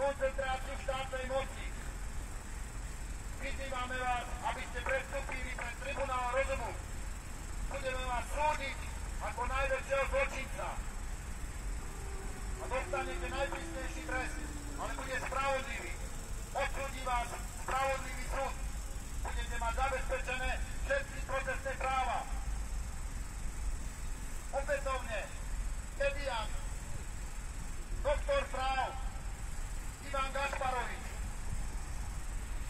koncentráciu štátnej moci. Vyzývame vás, aby ste predstúpili pred tribunál rozumu. Budeme vás súdiť ako najväčšieho zločinca. A dostanete najprísnejší trest, ale bude spravodlivý. Odsúdi vás spravodlivý súd. Budete mať zabezpečené všetky procesné práva. Opätovne, medián, doktor práv, Ivan Gašparovič,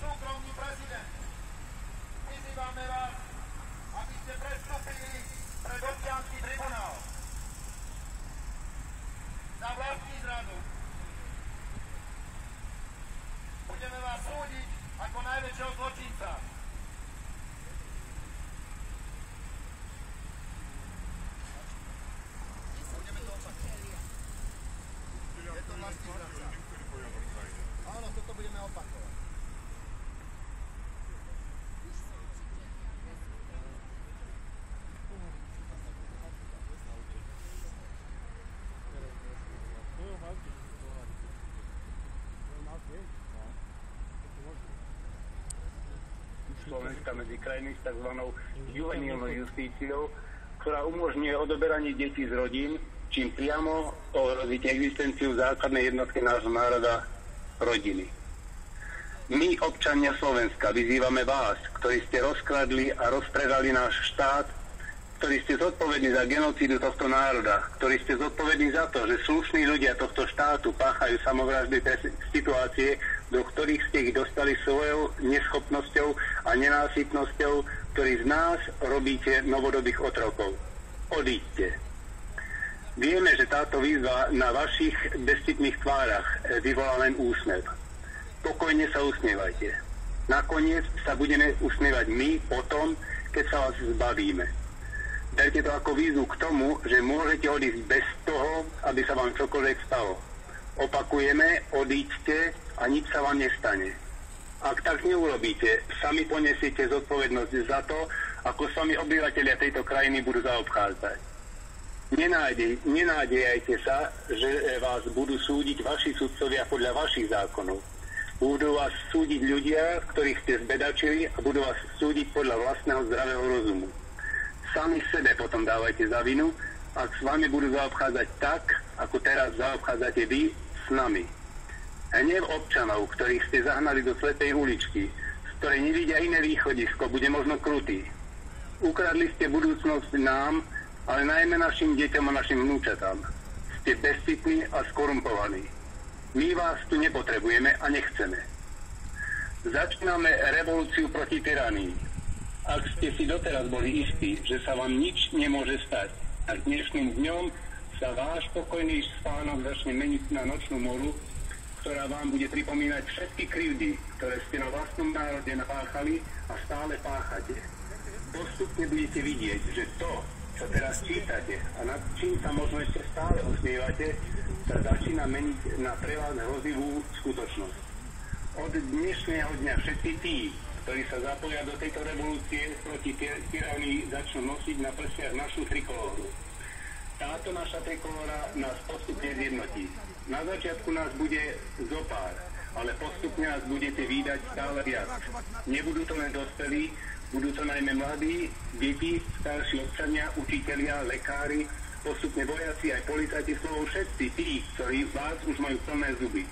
súkromný prezident. Vyzývame vás, aby ste predstúpili pred občiansky tribunál. Za vlastní zradu. Budeme vás súdiť ako najväčšieho zločinca. Budeme to opakovať. Je to vlastní zradca. Áno, toto budeme opakovať. Slovenska medzi krajiny s tzv. Juvenilnou justíciou, ktorá umožňuje odoberanie detí z rodín, čím priamo ohrozíte existenciu základnej jednotky nášho národa, rodiny. My, občania Slovenska, vyzývame vás, ktorí ste rozkradli a rozpredali náš štát, ktorí ste zodpovední za genocídu tohto národa, ktorí ste zodpovední za to, že slušní ľudia tohto štátu páchajú samovraždy situácie, do ktorých ste ich dostali svojou neschopnosťou a nenásytnosťou, ktorí z nás robíte novodobých otrokov. Odíďte. Vieme, že táto výzva na vašich bezcitných tvárach vyvolá len úsmev. Pokojne sa usmievajte. Nakoniec sa budeme usmievať my potom, keď sa vás zbavíme. Berte to ako výzvu k tomu, že môžete odísť bez toho, aby sa vám čokoľvek stalo. Opakujeme, odíďte a nič sa vám nestane. Ak tak neurobíte, sami ponesiete zodpovednosť za to, ako s vami obyvateľia tejto krajiny budú zaobchádzať. Nenádejajte sa, že vás budú súdiť vaši sudcovia podľa vašich zákonov. Budú vás súdiť ľudia, ktorých ste zbedačili, a budú vás súdiť podľa vlastného zdravého rozumu. Sami sebe potom dávajte za vinu, ak s vami budú zaobchádzať tak, ako teraz zaobchádzate vy s nami. Hnev občanov, ktorých ste zahnali do slepej uličky, z ktorej nevidia iné východisko, bude možno krutý. Ukradli ste budúcnosť nám, ale najmä našim deťom a našim vnúčatám. Ste bezcitní a skorumpovaní. My vás tu nepotrebujeme a nechceme. Začíname revolúciu proti tyranii. Ak ste si doteraz boli istí, že sa vám nič nemôže stať, a dnešným dňom sa váš pokojný spánok začne meniť na nočnú moru, ktorá vám bude pripomínať všetky krivdy, ktoré ste na vlastnom národe napáchali a stále páchate. Postupne budete vidieť, že to, čo teraz čítate a nad čím sa možno ešte stále usmievate, sa začína meniť na pre vás hrozivú skutočnosť. Od dnešného dňa všetci tí, ktorí sa zapoja do tejto revolúcie proti tyranii, začnú nosiť na prstiach našu trikolóru. Táto naša trikolóra nás postupne zjednotí. Na začiatku nás bude zopár, ale postupne nás budete vídať stále viac. Nebudú to len dospelí, budú to najmä mladí, deti, starší občania, učitelia, lekári, postupne vojaci aj policajti, slovom všetci tí, ktorí vás už majú plné zuby.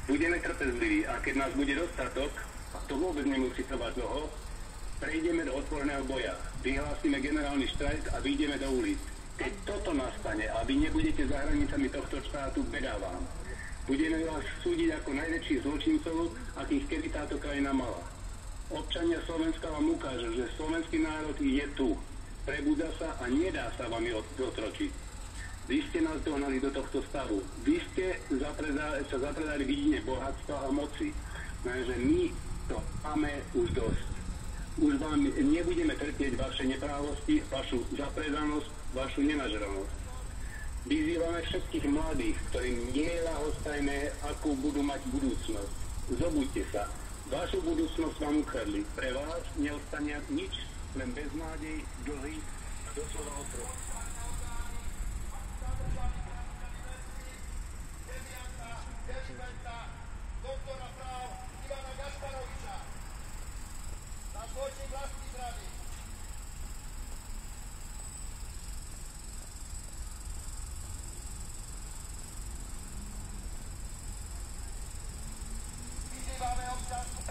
Budeme trpezliví a keď nás bude dostatok, a to vôbec nemusí trvať dlho, prejdeme do otvoreného boja, vyhlásime generálny štrajk a vyjdeme do ulic. Keď toto nastane a vy nebudete za hranicami tohto štátu, beda vám. Budeme vás súdiť ako najväčších zločincov, akých kedy táto krajina mala. Občania Slovenska vám ukážu, že slovenský národ je tu. Prebudza sa a nedá sa vám otročiť. Vy ste nás dohnali do tohto stavu. Vy ste sa zapredali vidine bohatstva a moci. Takže my to máme už dosť. Už vám nebudeme trpieť vaše neprávosti, vašu zapredanosť, vašu nenažranosť. Vyzývame všetkých mladých, ktorým nie je ľahostajné, akú budú mať budúcnosť. Zobuďte sa. Vašu budúcnosť vám ukradli. Pre vás neostane nič, len beznádej, dlhy a doslova otrok.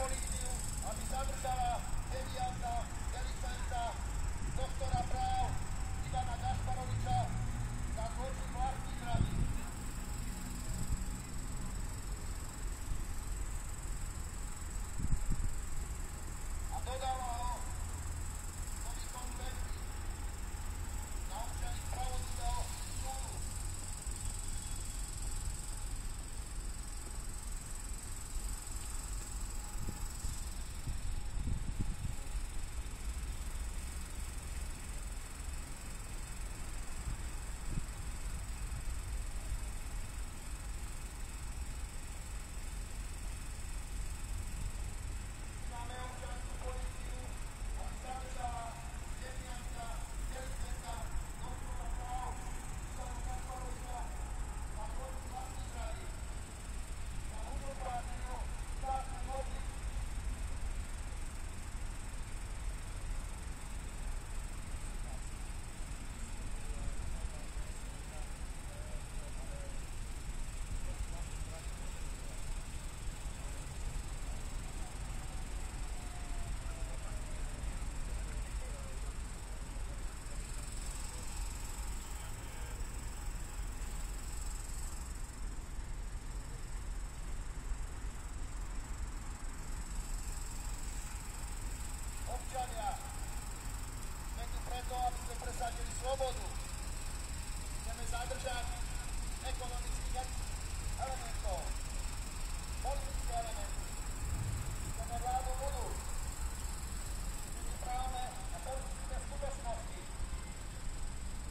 políciu, aby zadržala devianta, delikventa, doktora práv Ivana Gašparoviča za zločin vlastní zrady. A dodala ho do výkonu väzby na účely spravodlivého súdu. Máme občiansku políciu, aby zadržala devianta, delikventa, doktora práv Ivana Gašparoviča za zločin vlastní zrady. Za uzurpáciu štátnej moci. Občania, sme tu preto, aby sme presadili slobodu. Chceme zadržať ekonomických elementov, politické elementy. Chceme vládu ľudu. Chceme právne a politické skutočnosti.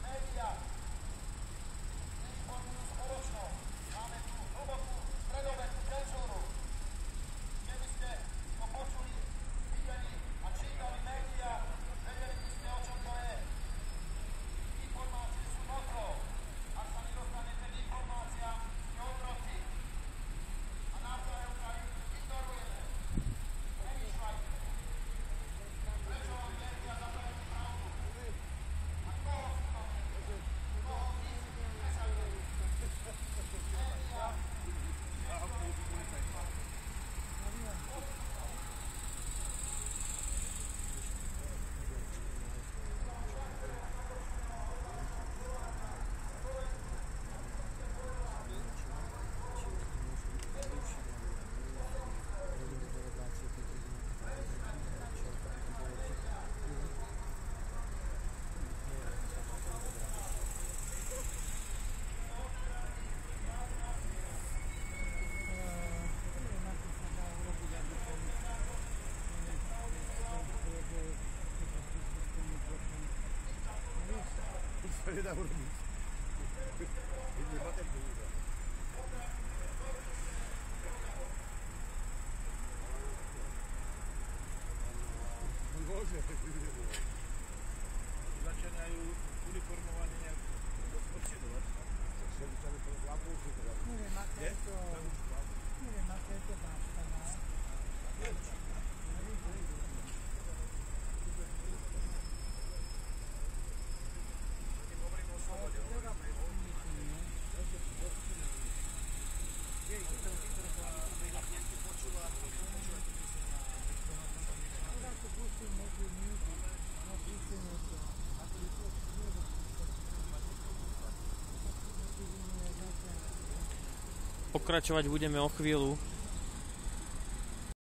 Média neinformujú spoločnosť. Máme tu hlbokú stredovekú cenzúru. Keby ste to počuli, videli a čítali médiá, vedeli by ste, o čom to je. Informácie sú mokrou. Ak sa nedostanete k informáciám, ste otroci. A navzájom sa ignorujeme. Premýšľajte. Prečo vám médiá zatajujú pravdu? A koho sú to? Koho z nich presadujú? Médiá. To nedá urobiť. Vidíš, máte pôjde. Môže. Začínajú uniformovaní nejak rozpočtovať. Neviem, aké je to vážka. Pokračovať budeme o chvíľu.